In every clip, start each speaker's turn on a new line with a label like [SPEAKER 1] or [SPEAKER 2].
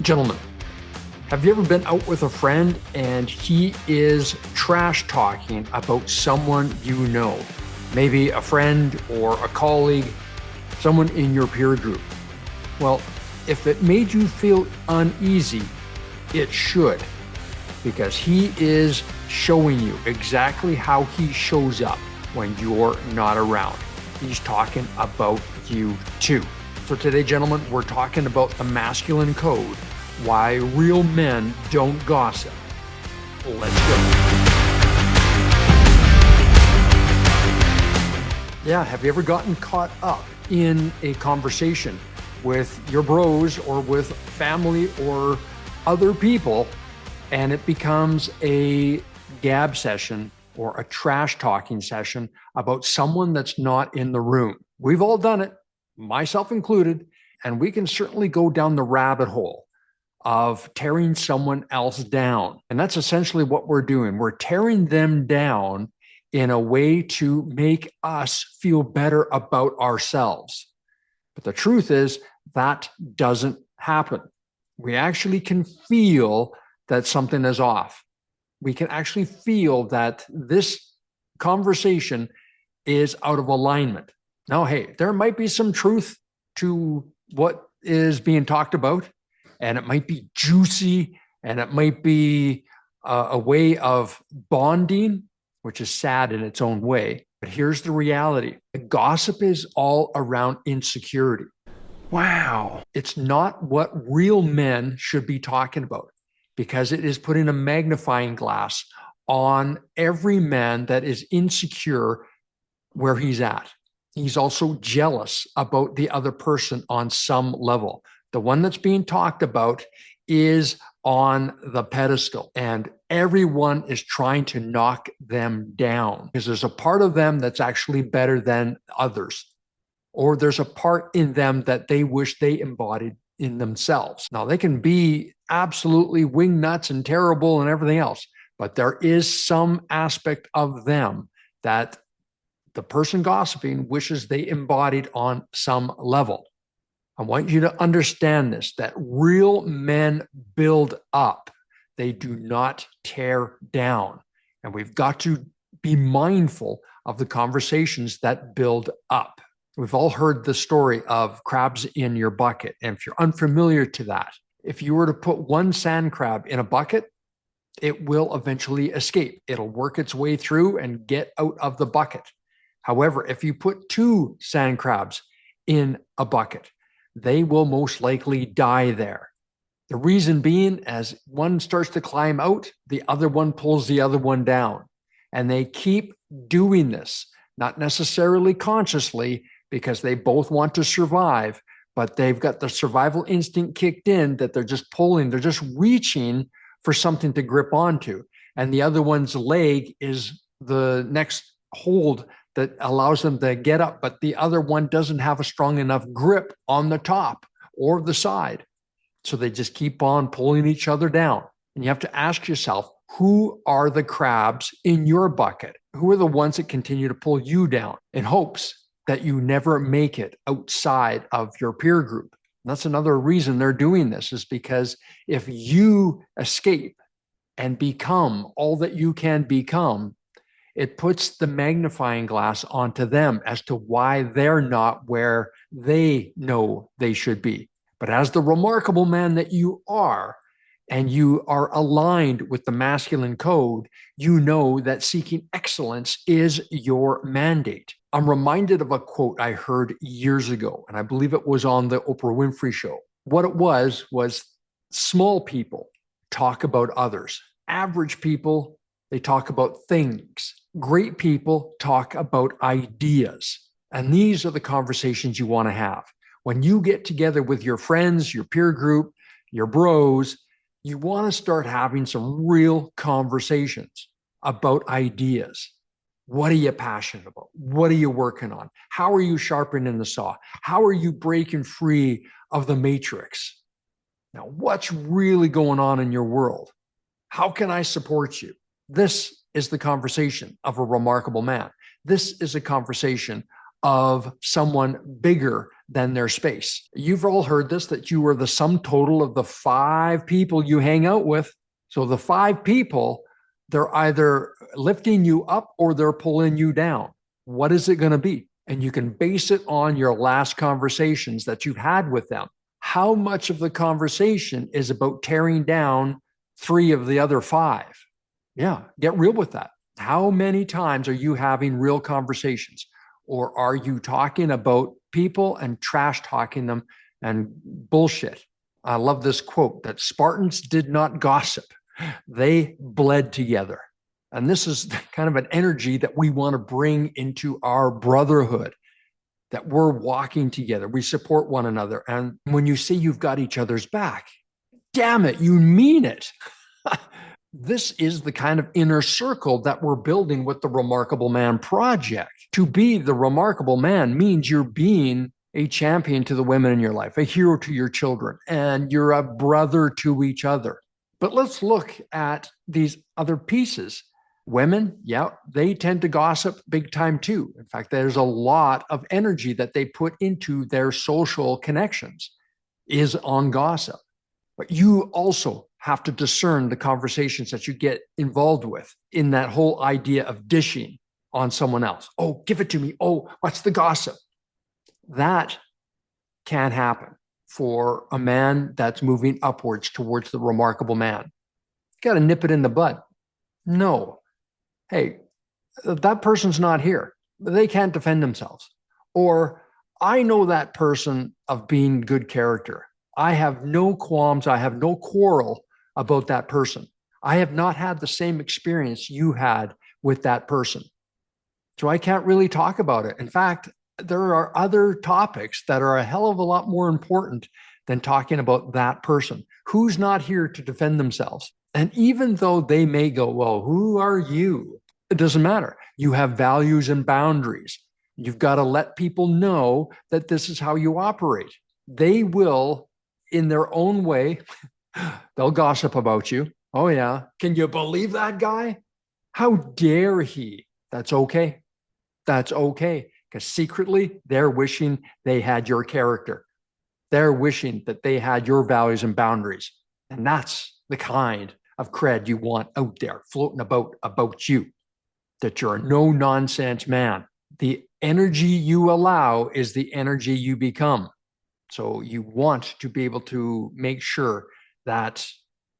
[SPEAKER 1] Gentlemen, have you ever been out with a friend and he is trash talking about someone you know? Maybe a friend or a colleague, someone in your peer group. Well, if it made you feel uneasy, it should, because he is showing you exactly how he shows up when you're not around. He's talking about you too. So today, gentlemen, we're talking about the masculine code, why real men don't gossip. Let's go. Yeah, have you ever gotten caught up in a conversation with your bros or with family or other people, and it becomes a gab session or a trash talking session about someone that's not in the room? We've all done it, myself included, and we can certainly go down the rabbit hole of tearing someone else down. And that's essentially what we're doing. We're tearing them down in a way to make us feel better about ourselves. But the truth is that doesn't happen. We actually can feel that something is off. We can actually feel that this conversation is out of alignment. Now, hey, there might be some truth to what is being talked about, and it might be juicy, and it might be a way of bonding, which is sad in its own way. But here's the reality. The gossip is all around insecurity. Wow. It's not what real men should be talking about, because it is putting a magnifying glass on every man that is insecure where he's at. He's also jealous about the other person on some level. The one that's being talked about is on the pedestal, and everyone is trying to knock them down because there's a part of them that's actually better than others, or there's a part in them that they wish they embodied in themselves. Now, they can be absolutely wingnuts and terrible and everything else, but there is some aspect of them that the person gossiping wishes they embodied on some level. I want you to understand this, that real men build up. They do not tear down. And we've got to be mindful of the conversations that build up. We've all heard the story of crabs in your bucket. And if you're unfamiliar to that, if you were to put one sand crab in a bucket, it will eventually escape. It'll work its way through and get out of the bucket. However, if you put two sand crabs in a bucket, they will most likely die there. The reason being, as one starts to climb out, the other one pulls the other one down. And they keep doing this, not necessarily consciously, because they both want to survive, but they've got the survival instinct kicked in that they're just pulling, they're just reaching for something to grip onto. And the other one's leg is the next hold that allows them to get up, but the other one doesn't have a strong enough grip on the top or the side. So they just keep on pulling each other down. And you have to ask yourself, who are the crabs in your bucket? Who are the ones that continue to pull you down in hopes that you never make it outside of your peer group? And that's another reason they're doing this, is because if you escape and become all that you can become, it puts the magnifying glass onto them as to why they're not where they know they should be. But as the remarkable man that you are, and you are aligned with the masculine code, you know that seeking excellence is your mandate. I'm reminded of a quote I heard years ago, and I believe it was on the Oprah Winfrey Show. What it was small people talk about others. Average people, they talk about things. Great people talk about ideas. And these are the conversations you want to have. When you get together with your friends, your peer group, your bros, you want to start having some real conversations about ideas. What are you passionate about? What are you working on? How are you sharpening the saw? How are you breaking free of the matrix? Now, what's really going on in your world? How can I support you? This is the conversation of a remarkable man. This is a conversation of someone bigger than their space. You've all heard this, that you are the sum total of the 5 people you hang out with. So the 5 people, they're either lifting you up or they're pulling you down. What is it going to be? And you can base it on your last conversations that you've had with them. How much of the conversation is about tearing down 3 of the other 5? Yeah, get real with that. How many times are you having real conversations? Or are you talking about people and trash talking them and bullshit? I love this quote that Spartans did not gossip. They bled together. And this is kind of an energy that we want to bring into our brotherhood, that we're walking together. We support one another. And when you say you've got each other's back, damn it, you mean it. This is the kind of inner circle that we're building with the Remarkable Man Project. To be the remarkable man means you're being a champion to the women in your life, a hero to your children, and you're a brother to each other. But let's look at these other pieces. Women, yeah, they tend to gossip big time too. In fact, there's a lot of energy that they put into their social connections is on gossip. But you also have to discern the conversations that you get involved with in that whole idea of dishing on someone else. Oh, give it to me. Oh, what's the gossip? That can't happen for a man that's moving upwards towards the remarkable man. You got to nip it in the bud. No. Hey, that person's not here. They can't defend themselves. Or I know that person of being good character. I have no qualms. I have no quarrel about that person. I have not had the same experience you had with that person. So I can't really talk about it. In fact, there are other topics that are a hell of a lot more important than talking about that person who's not here to defend themselves. And even though they may go, well, who are you? It doesn't matter. You have values and boundaries. You've got to let people know that this is how you operate. They will, in their own way, they'll gossip about you. Oh, yeah. Can you believe that guy? How dare he? That's okay. That's okay. Because secretly, they're wishing they had your character. They're wishing that they had your values and boundaries. And that's the kind of cred you want out there floating about you, that you're a no-nonsense man. The energy you allow is the energy you become. So you want to be able to make sure that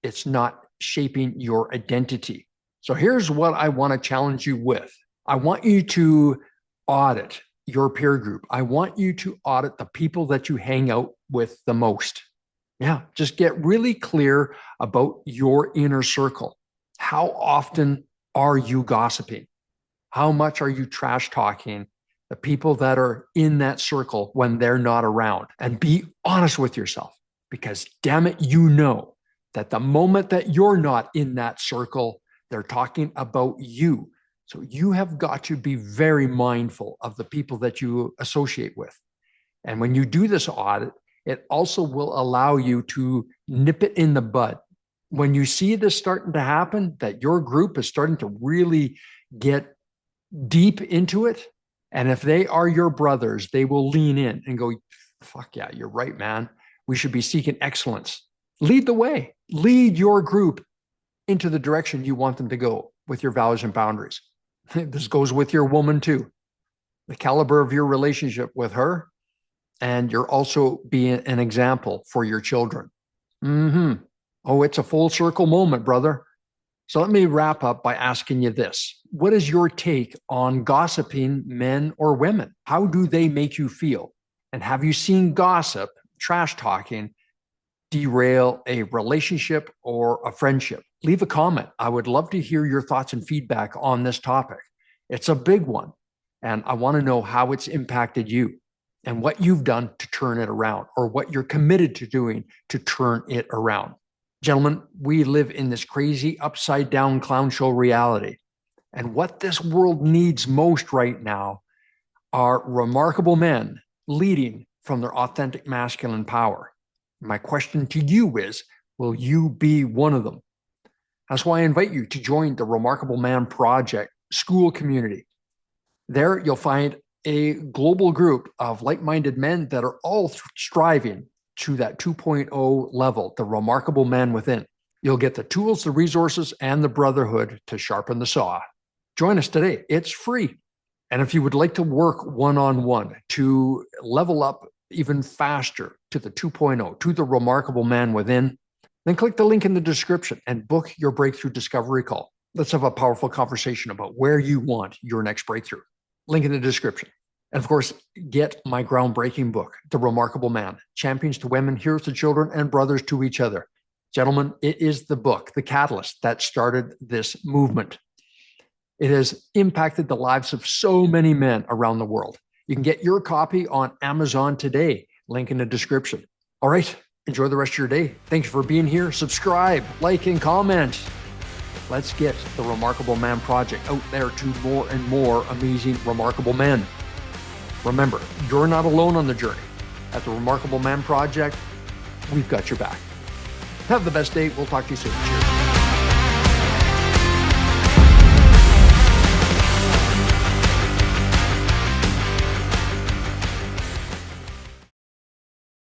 [SPEAKER 1] it's not shaping your identity. So here's what I want to challenge you with. I want you to audit your peer group. I want you to audit the people that you hang out with the most. Yeah, just get really clear about your inner circle. How often are you gossiping? How much are you trash talking the people that are in that circle when they're not around? And be honest with yourself, because damn it, you know that the moment that you're not in that circle, they're talking about you. So you have got to be very mindful of the people that you associate with. And when you do this audit, it also will allow you to nip it in the bud. When you see this starting to happen, that your group is starting to really get deep into it, and if they are your brothers, they will lean in and go, fuck yeah, you're right, man. We should be seeking excellence. Lead the way. Lead your group into the direction you want them to go with your values and boundaries. This goes with your woman too. The caliber of your relationship with her, and you're also being an example for your children. Oh, it's a full circle moment, brother. So let me wrap up by asking you this. What is your take on gossiping men or women? How do they make you feel? And have you seen gossip, trash talking, derail a relationship or a friendship? Leave a comment. I would love to hear your thoughts and feedback on this topic. It's a big one, and I want to know how it's impacted you and what you've done to turn it around, or what you're committed to doing to turn it around. Gentlemen, we live in this crazy upside down clown show reality. And what this world needs most right now are remarkable men leading from their authentic masculine power. My question to you is, will you be one of them? That's why I invite you to join the Remarkable Man Project school community. There you'll find a global group of like-minded men that are all striving to that 2.0 level, the remarkable man within. You'll get the tools, the resources, and the brotherhood to sharpen the saw. Join us today. It's free. And if you would like to work one-on-one to level up even faster to the 2.0, to the remarkable man within, then click the link in the description and book your breakthrough discovery call. Let's have a powerful conversation about where you want your next breakthrough. Link in the description. And of course, get my groundbreaking book, The Remarkable Man, Champions to Women, Heroes to Children, and Brothers to Each Other. Gentlemen, it is the book, the catalyst that started this movement. It has impacted the lives of so many men around the world. You can get your copy on Amazon today. Link in the description. All right, enjoy the rest of your day. Thanks for being here. Subscribe, like, and comment. Let's get the Remarkable Man Project out there to more and more amazing, remarkable men. Remember, you're not alone on the journey. At the Remarkable Man Project, we've got your back. Have the best day. We'll talk to you soon. Cheers.